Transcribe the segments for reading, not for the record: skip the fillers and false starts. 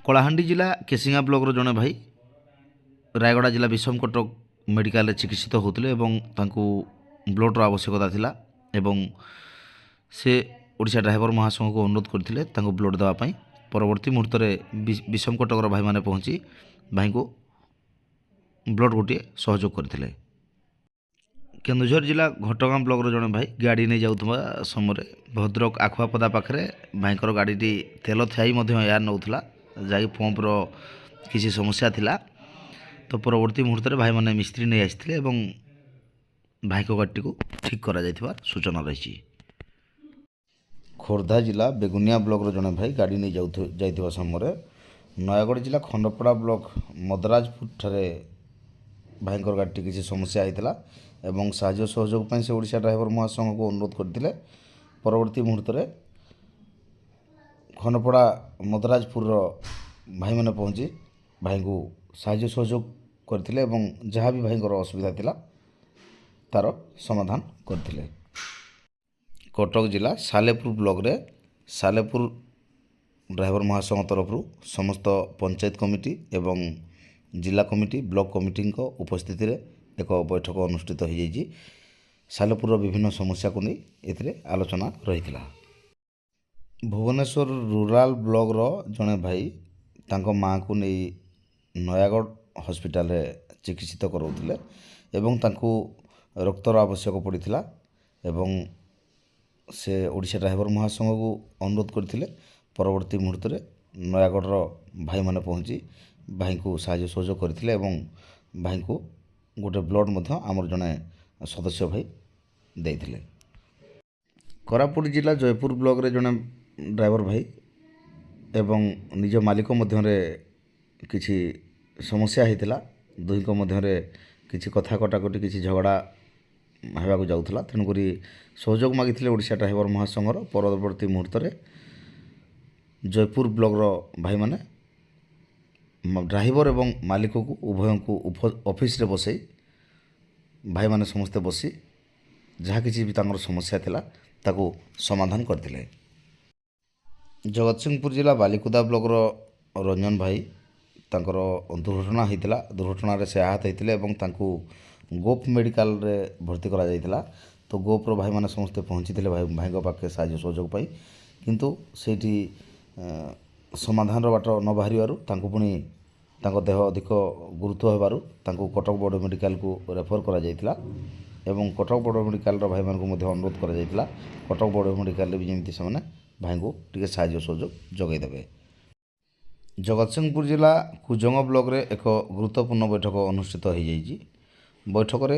କଳାହାଣ୍ଡି ଜିଲ୍ଲା କେସିଙ୍ଗା ବ୍ଲକର ଜଣେ ଭାଇ ରାୟଗଡ଼ା ଜିଲ୍ଲା ବିଷମକଟକ ମେଡ଼ିକାଲରେ ଚିକିତ୍ସିତ ହେଉଥିଲେ ଏବଂ ତାଙ୍କୁ ବ୍ଲଡ଼ର ଆବଶ୍ୟକତା ଥିଲା ଏବଂ ସେ ଓଡ଼ିଶା ଡ୍ରାଇଭର ମହାସଂଘକୁ ଅନୁରୋଧ କରିଥିଲେ ତାଙ୍କୁ ବ୍ଲଡ଼ ଦେବା ପାଇଁ। ପରବର୍ତ୍ତୀ ମୁହୂର୍ତ୍ତରେ ବିଷମକଟକର ଭାଇମାନେ ପହଞ୍ଚି ଭାଇଙ୍କୁ ବ୍ଲଡ଼ ଗୋଟିଏ ସହଯୋଗ କରିଥିଲେ। କେନ୍ଦୁଝର ଜିଲ୍ଲା ଘଟଗାଁ ବ୍ଲକର ଜଣେ ଭାଇ ଗାଡ଼ି ନେଇ ଯାଉଥିବା ସମୟରେ ଭଦ୍ରକ ଆଖୁଆପଦା ପାଖରେ ଭାଇଙ୍କର ଗାଡ଼ିଟି ତେଲ ଥାଇ ମଧ୍ୟ ଏୟାର ନେଉଥିଲା, ଯାହାକି ପମ୍ପର କିଛି ସମସ୍ୟା ଥିଲା। ତ ପରବର୍ତ୍ତୀ ମୁହୂର୍ତ୍ତରେ ଭାଇମାନେ ମିସ୍ତ୍ରୀ ନେଇ ଆସିଥିଲେ ଏବଂ ଭାଇଙ୍କ ଗାଡ଼ିଟିକୁ ଠିକ୍ କରାଯାଇଥିବା ସୂଚନା ରହିଛି। ଖୋର୍ଦ୍ଧା ଜିଲ୍ଲା ବେଗୁନିଆ ବ୍ଲକର ଜଣେ ଭାଇ ଗାଡ଼ି ନେଇ ଯାଇଥିବା ସମୟରେ ନୟାଗଡ଼ ଜିଲ୍ଲା ଖଣ୍ଡପଡ଼ା ବ୍ଲକ ମଦରାଜପୁର ଠାରେ ଭାଇଙ୍କର ଗାଡ଼ିଟି କିଛି ସମସ୍ୟା ହୋଇଥିଲା ଏବଂ ସାହାଯ୍ୟ ସହଯୋଗ ପାଇଁ ସେ ଓଡ଼ିଶା ଡ୍ରାଇଭର ମହାସଂଘକୁ ଅନୁରୋଧ କରିଥିଲେ। ପରବର୍ତ୍ତୀ ମୁହୂର୍ତ୍ତରେ ଖଣ୍ଡପଡ଼ା ମଦରାଜପୁରର ଭାଇମାନେ ପହଞ୍ଚି ଭାଇଙ୍କୁ ସାହାଯ୍ୟ ସହଯୋଗ କରିଥିଲେ ଏବଂ ଯାହା ବି ଭାଇଙ୍କର ଅସୁବିଧା ଥିଲା ତା'ର ସମାଧାନ କରିଥିଲେ। କଟକ ଜିଲ୍ଲା ସାଲେପୁର ବ୍ଲକରେ ସାଲେପୁର ଡ୍ରାଇଭର ମହାସଂଘ ତରଫରୁ ସମସ୍ତ ପଞ୍ଚାୟତ କମିଟି ଏବଂ ଜିଲ୍ଲା କମିଟି ବ୍ଲକ କମିଟିଙ୍କ ଉପସ୍ଥିତିରେ ଏକ ବୈଠକ ଅନୁଷ୍ଠିତ ହୋଇଯାଇଛି। ସାଲେପୁରର ବିଭିନ୍ନ ସମସ୍ୟାକୁ ନେଇ ଏଥିରେ ଆଲୋଚନା ରହିଥିଲା। ଭୁବନେଶ୍ୱର ରୁରାଲ ବ୍ଲକର ଜଣେ ଭାଇ ତାଙ୍କ ମାଆଙ୍କୁ ନେଇ ନୟାଗଡ଼ ହସ୍ପିଟାଲରେ ଚିକିତ୍ସିତ କରାଉଥିଲେ ଏବଂ ତାଙ୍କୁ ରକ୍ତର ଆବଶ୍ୟକ ପଡ଼ିଥିଲା ଏବଂ ସେ ଓଡ଼ିଶା ଡ୍ରାଇଭର ମହାସଂଘକୁ ଅନୁରୋଧ କରିଥିଲେ। ପରବର୍ତ୍ତୀ ମୁହୂର୍ତ୍ତରେ ନୟାଗଡ଼ର ଭାଇମାନେ ପହଞ୍ଚି ଭାଇଙ୍କୁ ସାହାଯ୍ୟ ସହଯୋଗ କରିଥିଲେ ଏବଂ ଭାଇଙ୍କୁ ଗୋଟେ ବ୍ଲଡ଼ ମଧ୍ୟ ଆମର ଜଣେ ସଦସ୍ୟ ଭାଇ ଦେଇଥିଲେ। କୋରାପୁଟ ଜିଲ୍ଲା ଜୟପୁର ବ୍ଲକରେ ଜଣେ ଡ୍ରାଇଭର ଭାଇ ଏବଂ ନିଜ ମାଲିକ ମଧ୍ୟରେ କିଛି ସମସ୍ୟା ହୋଇଥିଲା। ଦୁହିଁଙ୍କ ମଧ୍ୟରେ କିଛି କଥା କଟାକଟି କିଛି ଝଗଡ଼ା ହେବାକୁ ଯାଉଥିଲା, ତେଣୁକରି ସହଯୋଗ ମାଗିଥିଲେ ଓଡ଼ିଶା ଡ୍ରାଇଭର ମହାସଂଘର। ପରବର୍ତ୍ତୀ ମୁହୂର୍ତ୍ତରେ ଜୟପୁର ବ୍ଲକର ଭାଇମାନେ ଡ୍ରାଇଭର ଏବଂ ମାଲିକକୁ ଉଭୟଙ୍କୁ ଅଫିସରେ ବସାଇ ଭାଇମାନେ ସମସ୍ତେ ବସି ଯାହା କିଛି ବି ତାଙ୍କର ସମସ୍ୟା ଥିଲା ତାକୁ ସମାଧାନ କରିଥିଲେ। ଜଗତସିଂହପୁର ଜିଲ୍ଲା ବାଲିକୁଦା ବ୍ଲକର ରଞ୍ଜନ ଭାଇ ତାଙ୍କର ଦୁର୍ଘଟଣା ହୋଇଥିଲା। ଦୁର୍ଘଟଣାରେ ସେ ଆହତ ହୋଇଥିଲେ ଏବଂ ତାଙ୍କୁ ଗୋପ୍ ମେଡ଼ିକାଲରେ ଭର୍ତ୍ତି କରାଯାଇଥିଲା। ତ ଗୋପ୍ର ଭାଇମାନେ ସମସ୍ତେ ପହଞ୍ଚିଥିଲେ ଭାଇଙ୍କ ପାଖରେ ସାହାଯ୍ୟ ସହଯୋଗ ପାଇଁ, କିନ୍ତୁ ସେଇଠି ସମାଧାନର ବାଟ ନ ବାହାରିବାରୁ ତାଙ୍କୁ ପୁଣି ତାଙ୍କ ଦେହ ଅଧିକ ଗୁରୁତ୍ୱ ହେବାରୁ ତାଙ୍କୁ କଟକ ବଡ଼ ମେଡ଼ିକାଲକୁ ରେଫର କରାଯାଇଥିଲା ଏବଂ କଟକ ବଡ଼ ମେଡ଼ିକାଲର ଭାଇମାନଙ୍କୁ ମଧ୍ୟ ଅନୁରୋଧ କରାଯାଇଥିଲା କଟକ ବଡ଼ ମେଡ଼ିକାଲରେ ବି ଯେମିତି ସେମାନେ ଭାଇଙ୍କୁ ଟିକେ ସାହାଯ୍ୟ ସହଯୋଗ ଯୋଗାଇ ଦେବେ। ଜଗତସିଂହପୁର ଜିଲ୍ଲା କୁଜଙ୍ଗ ବ୍ଲକରେ ଏକ ଗୁରୁତ୍ୱପୂର୍ଣ୍ଣ ବୈଠକ ଅନୁଷ୍ଠିତ ହୋଇଯାଇଛି। ବୈଠକରେ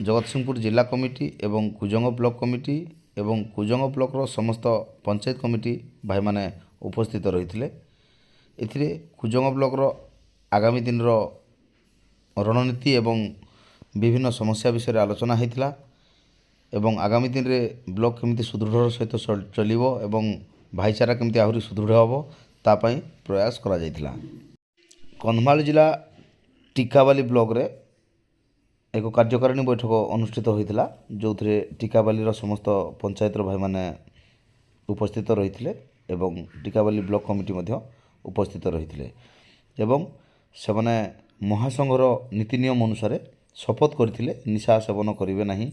ଜଗତସିଂହପୁର ଜିଲ୍ଲା କମିଟି ଏବଂ କୁଜଙ୍ଗ ବ୍ଲକ କମିଟି ଏବଂ କୁଜଙ୍ଗ ବ୍ଲକର ସମସ୍ତ ପଞ୍ଚାୟତ କମିଟି ଭାଇମାନେ ଉପସ୍ଥିତ ରହିଥିଲେ। ଏଥିରେ କୁଜଙ୍ଗ ବ୍ଲକର ଆଗାମୀ ଦିନର ରଣନୀତି ଏବଂ ବିଭିନ୍ନ ସମସ୍ୟା ବିଷୟରେ ଆଲୋଚନା ହୋଇଥିଲା ଏବଂ ଆଗାମୀ ଦିନରେ ବ୍ଲକ କେମିତି ସୁଦୃଢ଼ର ସହିତ ଚଳିବ ଏବଂ ଭାଇଚାରା କେମିତି ଆହୁରି ସୁଦୃଢ଼ ହେବ ତା ପାଇଁ ପ୍ରୟାସ କରାଯାଇଥିଲା। କନ୍ଧମାଳ ଜିଲ୍ଲା ଟିକାବାଲି ବ୍ଲକରେ ଏକ କାର୍ଯ୍ୟକାରିଣୀ ବୈଠକ ଅନୁଷ୍ଠିତ ହୋଇଥିଲା, ଯେଉଁଥିରେ ଟିକାବାଲିର ସମସ୍ତ ପଞ୍ଚାୟତର ଭାଇମାନେ ଉପସ୍ଥିତ ରହିଥିଲେ ଏବଂ ଟିକାବାଲି ବ୍ଲକ କମିଟି ମଧ୍ୟ ଉପସ୍ଥିତ ରହିଥିଲେ ଏବଂ ସେମାନେ ମହାସଂଘର ନୀତି ନିୟମ ଅନୁସାରେ ଶପଥ କରିଥିଲେ ନିଶା ସେବନ କରିବେ ନାହିଁ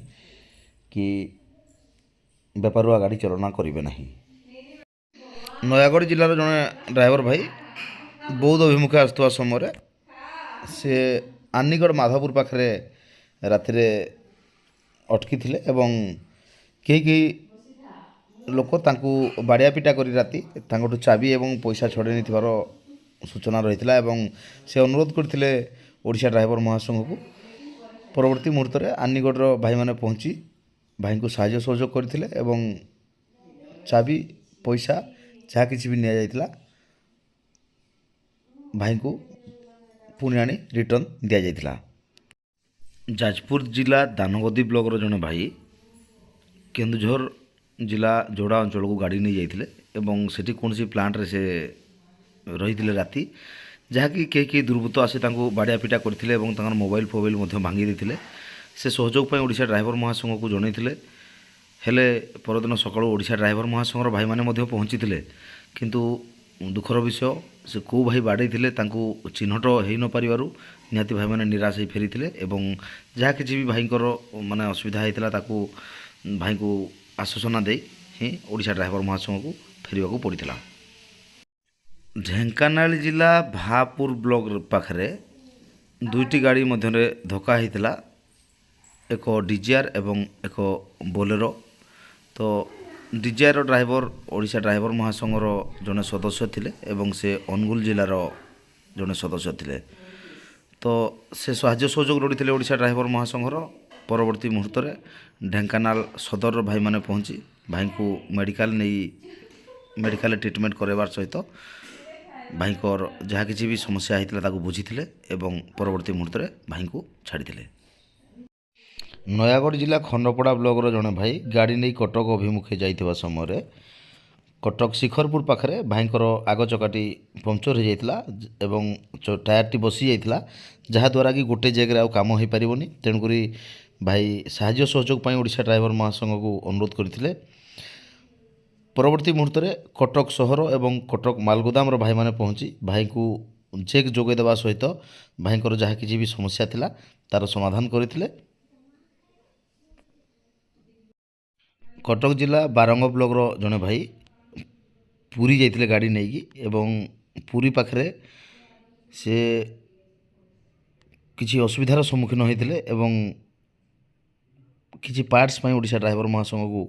କି ବେପାରୁଆ ଗାଡ଼ି ଚାଳନା କରିବେ ନାହିଁ। ନୟାଗଡ଼ ଜିଲ୍ଲାର ଜଣେ ଡ୍ରାଇଭର ଭାଇ ବୌଦ୍ଧ ଅଭିମୁଖେ ଆସୁଥିବା ସମୟରେ ସେ ଆନିଗଡ଼ ମାଧପୁର ପାଖରେ ରାତିରେ ଅଟକିଥିଲେ ଏବଂ କେହି ଲୋକ ତାଙ୍କୁ ବାଡ଼ିଆ ପିଟା କରି ରାତି ତାଙ୍କଠୁ ଚାବି ଏବଂ ପଇସା ଛଡ଼େଇ ନେଇଥିବାର ସୂଚନା ରହିଥିଲା ଏବଂ ସେ ଅନୁରୋଧ କରିଥିଲେ ଓଡ଼ିଶା ଡ୍ରାଇଭର ମହାସଂଘକୁ। ପରବର୍ତ୍ତୀ ମୁହୂର୍ତ୍ତରେ ଆନିଗଡ଼ର ଭାଇମାନେ ପହଞ୍ଚି ଭାଇଙ୍କୁ ସାହାଯ୍ୟ ସହଯୋଗ କରିଥିଲେ ଏବଂ ଚାବି ପଇସା ଯାହା କିଛି ବି ନିଆଯାଇଥିଲା ଭାଇଙ୍କୁ ପୁଣି ଆଣି ରିଟର୍ଣ୍ଣ ଦିଆଯାଇଥିଲା। ଯାଜପୁର ଜିଲ୍ଲା ଦାନଗଦି ବ୍ଲକର ଜଣେ ଭାଇ କେନ୍ଦୁଝର ଜିଲ୍ଲା ଯୋଡ଼ା ଅଞ୍ଚଳକୁ ଗାଡ଼ି ନେଇ ଯାଇଥିଲେ ଏବଂ ସେଠି କୌଣସି ପ୍ଲାଣ୍ଟରେ ସେ ରହିଥିଲେ ରାତି, ଯାହାକି କେହି ଦୁର୍ବୃତ୍ତ ଆସି ତାଙ୍କୁ ବାଡ଼ିଆ ପିଟା କରିଥିଲେ ଏବଂ ତାଙ୍କର ମୋବାଇଲ ଫୋବାଇଲ ମଧ୍ୟ ଭାଙ୍ଗି ଦେଇଥିଲେ। ସେ ସହଯୋଗ ପାଇଁ ଓଡ଼ିଶା ଡ୍ରାଇଭର ମହାସଂଘକୁ ଜଣାଇଥିଲେ, ହେଲେ ପରଦିନ ସକାଳୁ ଓଡ଼ିଶା ଡ୍ରାଇଭର ମହାସଂଘର ଭାଇମାନେ ମଧ୍ୟ ପହଞ୍ଚିଥିଲେ, କିନ୍ତୁ ଦୁଃଖର ବିଷୟ ସେ କେଉଁ ଭାଇ ବାଡ଼େଇଥିଲେ ତାଙ୍କୁ ଚିହ୍ନଟ ହେଇ ନ ପାରିବାରୁ ନିହାତି ଭାଇମାନେ ନିରାଶ ହେଇ ଫେରିଥିଲେ ଏବଂ ଯାହା କିଛି ବି ଭାଇଙ୍କର ମାନେ ଅସୁବିଧା ହେଇଥିଲା ତାକୁ ଭାଇଙ୍କୁ ଆଶ୍ୱାସନା ଦେଇ ହିଁ ଓଡ଼ିଶା ଡ୍ରାଇଭର ମହାସଂଘକୁ ଫେରିବାକୁ ପଡ଼ିଥିଲା। ଢେଙ୍କାନାଳ ଜିଲ୍ଲା ଭାପୁର ବ୍ଲକ ପାଖରେ ଦୁଇଟି ଗାଡ଼ି ମଧ୍ୟରେ ଧକ୍କା ହେଇଥିଲା, ଏକ ଡିଜିଆର୍ ଏବଂ ଏକ ବୋଲେରୋ। ତ ଡିଜିଆର୍ର ଡ୍ରାଇଭର ଓଡ଼ିଶା ଡ୍ରାଇଭର ମହାସଂଘର ଜଣେ ସଦସ୍ୟ ଥିଲେ ଏବଂ ସେ ଅନୁଗୁଳ ଜିଲ୍ଲାର ଜଣେ ସଦସ୍ୟ ଥିଲେ। ତ ସେ ସାହାଯ୍ୟ ସହଯୋଗ ଲୋଡ଼ିଥିଲେ ଓଡ଼ିଶା ଡ୍ରାଇଭର ମହାସଂଘର। ପରବର୍ତ୍ତୀ ମୁହୂର୍ତ୍ତରେ ଢେଙ୍କାନାଳ ସଦରର ଭାଇମାନେ ପହଞ୍ଚି ଭାଇଙ୍କୁ ମେଡ଼ିକାଲରେ ଟ୍ରିଟମେଣ୍ଟ କରାଇବାର ସହିତ ଭାଇଙ୍କର ଯାହା କିଛି ବି ସମସ୍ୟା ହେଇଥିଲା ତାକୁ ବୁଝିଥିଲେ ଏବଂ ପରବର୍ତ୍ତୀ ମୁହୂର୍ତ୍ତରେ ଭାଇଙ୍କୁ ଛାଡ଼ିଥିଲେ। ନୟାଗଡ଼ ଜିଲ୍ଲା ଖଣ୍ଡପଡ଼ା ବ୍ଲକର ଜଣେ ଭାଇ ଗାଡ଼ି ନେଇ କଟକ ଅଭିମୁଖେ ଯାଇଥିବା ସମୟରେ କଟକ ଶିଖରପୁର ପାଖରେ ଭାଇଙ୍କର ଆଗ ଚକାଟି ପଙ୍କଚର୍ ହୋଇଯାଇଥିଲା ଏବଂ ଟାୟାରଟି ବସିଯାଇଥିଲା, ଯାହାଦ୍ୱାରା କି ଗୋଟେ ଜାଗାରେ ଆଉ କାମ ହୋଇପାରିବନି। ତେଣୁକରି ଭାଇ ସାହାଯ୍ୟ ସହଯୋଗ ପାଇଁ ଓଡ଼ିଶା ଡ୍ରାଇଭର ମହାସଂଘକୁ ଅନୁରୋଧ କରିଥିଲେ। ପରବର୍ତ୍ତୀ ମୁହୂର୍ତ୍ତରେ କଟକ ସହର ଏବଂ କଟକ ମାଲଗୋଦାମର ଭାଇମାନେ ପହଞ୍ଚି ଭାଇଙ୍କୁ ଚେକ୍ ଯୋଗାଇ ଦେବା ସହିତ ଭାଇଙ୍କର ଯାହା କିଛି ବି ସମସ୍ୟା ଥିଲା ତା'ର ସମାଧାନ କରିଥିଲେ। କଟକ ଜିଲ୍ଲା ବାରଙ୍ଗ ବ୍ଲକର ଜଣେ ଭାଇ ପୁରୀ ଯାଇଥିଲେ ଗାଡ଼ି ନେଇକି ଏବଂ ପୁରୀ ପାଖରେ ସେ କିଛି ଅସୁବିଧାର ସମ୍ମୁଖୀନ ହୋଇଥିଲେ ଏବଂ କିଛି ପାର୍ଟସ୍ ପାଇଁ ଓଡ଼ିଶା ଡ୍ରାଇଭର ମହାସଂଘକୁ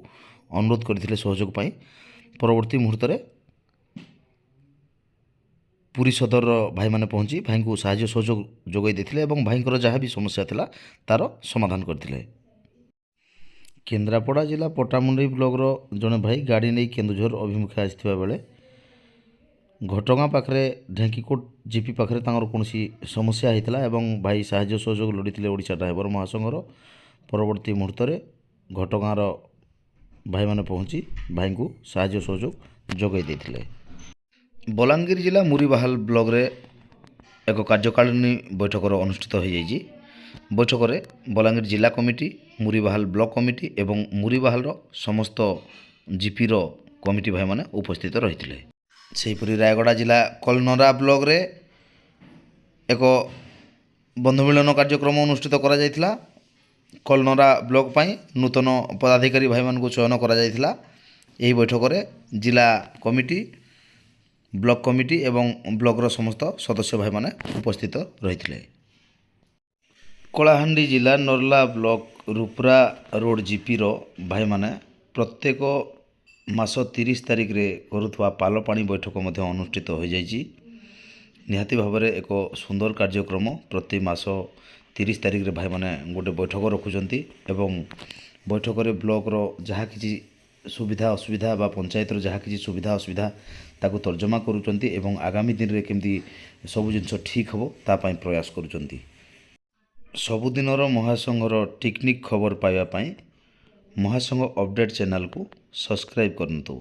ଅନୁରୋଧ କରିଥିଲେ ସହଯୋଗ ପାଇଁ। ପରବର୍ତ୍ତୀ ମୁହୂର୍ତ୍ତରେ ପୁରୀ ସଦରର ଭାଇମାନେ ପହଞ୍ଚି ଭାଇଙ୍କୁ ସାହାଯ୍ୟ ସହଯୋଗ ଯୋଗାଇ ଦେଇଥିଲେ ଏବଂ ଭାଇଙ୍କର ଯାହା ବି ସମସ୍ୟା ଥିଲା ତା'ର ସମାଧାନ କରିଥିଲେ। କେନ୍ଦ୍ରାପଡ଼ା ଜିଲ୍ଲା ପଟ୍ଟାମୁଣ୍ଡାଇ ବ୍ଲକର ଜଣେ ଭାଇ ଗାଡ଼ି ନେଇ କେନ୍ଦୁଝର ଅଭିମୁଖେ ଆସିଥିବା ବେଳେ ଘଟଗାଁ ପାଖରେ ଢେଙ୍କିକୋଟ ଜିପି ପାଖରେ ତାଙ୍କର କୌଣସି ସମସ୍ୟା ହେଇଥିଲା ଏବଂ ଭାଇ ସାହାଯ୍ୟ ସହଯୋଗ ଲୋଡ଼ିଥିଲେ ଓଡ଼ିଶା ଡ୍ରାଇଭର ମହାସଂଘର। ପରବର୍ତ୍ତୀ ମୁହୂର୍ତ୍ତରେ ଘଟଗାଁର ଭାଇମାନେ ପହଞ୍ଚି ଭାଇଙ୍କୁ ସାହାଯ୍ୟ ସହଯୋଗ ଯୋଗାଇ ଦେଇଥିଲେ। ବଲାଙ୍ଗୀର ଜିଲ୍ଲା ମୁରିବାହାଲ ବ୍ଲକରେ ଏକ କାର୍ଯ୍ୟକାରିଣୀ ବୈଠକର ଅନୁଷ୍ଠିତ ହୋଇଯାଇଛି। ବୈଠକରେ ବଲାଙ୍ଗୀର ଜିଲ୍ଲା କମିଟି, ମୁରିବାହାଲ ବ୍ଲକ କମିଟି ଏବଂ ମୁରିବାହାଲର ସମସ୍ତ ଜିପିର କମିଟି ଭାଇମାନେ ଉପସ୍ଥିତ ରହିଥିଲେ। ସେହିପରି ରାୟଗଡ଼ା ଜିଲ୍ଲା କଲନରା ବ୍ଲକରେ ଏକ ବନ୍ଧୁମିଳନ କାର୍ଯ୍ୟକ୍ରମ ଅନୁଷ୍ଠିତ କରାଯାଇଥିଲା। କଲନରା ବ୍ଲକ ପାଇଁ ନୂତନ ପଦାଧିକାରୀ ଭାଇମାନଙ୍କୁ ଚୟନ କରାଯାଇଥିଲା। ଏହି ବୈଠକରେ ଜିଲ୍ଲା କମିଟି, ବ୍ଲକ କମିଟି ଏବଂ ବ୍ଲକର ସମସ୍ତ ସଦସ୍ୟ ଭାଇମାନେ ଉପସ୍ଥିତ ରହିଥିଲେ। କଳାହାଣ୍ଡି ଜିଲ୍ଲା ନର୍ଲା ବ୍ଲକ ରୁପ୍ରା ରୋଡ଼ ଜିପିର ଭାଇମାନେ ପ୍ରତ୍ୟେକ ମାସ 30 ତାରିଖରେ କରୁଥିବା ପାଲ ପାଣି ବୈଠକ ମଧ୍ୟ ଅନୁଷ୍ଠିତ ହୋଇଯାଇଛି। ନିହାତି ଭାବରେ ଏକ ସୁନ୍ଦର କାର୍ଯ୍ୟକ୍ରମ। ପ୍ରତି ମାସ 30 ତାରିଖରେ ଭାଇମାନେ ଗୋଟେ ବୈଠକ ରଖୁଛନ୍ତି ଏବଂ ବୈଠକରେ ବ୍ଲକର ଯାହା କିଛି ସୁବିଧା ଅସୁବିଧା ବା ପଞ୍ଚାୟତର ଯାହା କିଛି ସୁବିଧା ଅସୁବିଧା ତାକୁ ତର୍ଜମା କରୁଛନ୍ତି ଏବଂ ଆଗାମୀ ଦିନରେ କେମିତି ସବୁ ଜିନିଷ ଠିକ୍ ହେବ ତା ପାଇଁ ପ୍ରୟାସ କରୁଛନ୍ତି। ସବୁଦିନର ମହାସଂଘର ଟିକନିକ୍ ଖବର ପାଇବା ପାଇଁ ମହାସଂଘ ଅପଡ଼େଟ୍ ଚ୍ୟାନେଲକୁ ସବସ୍କ୍ରାଇବ୍ କରନ୍ତୁ।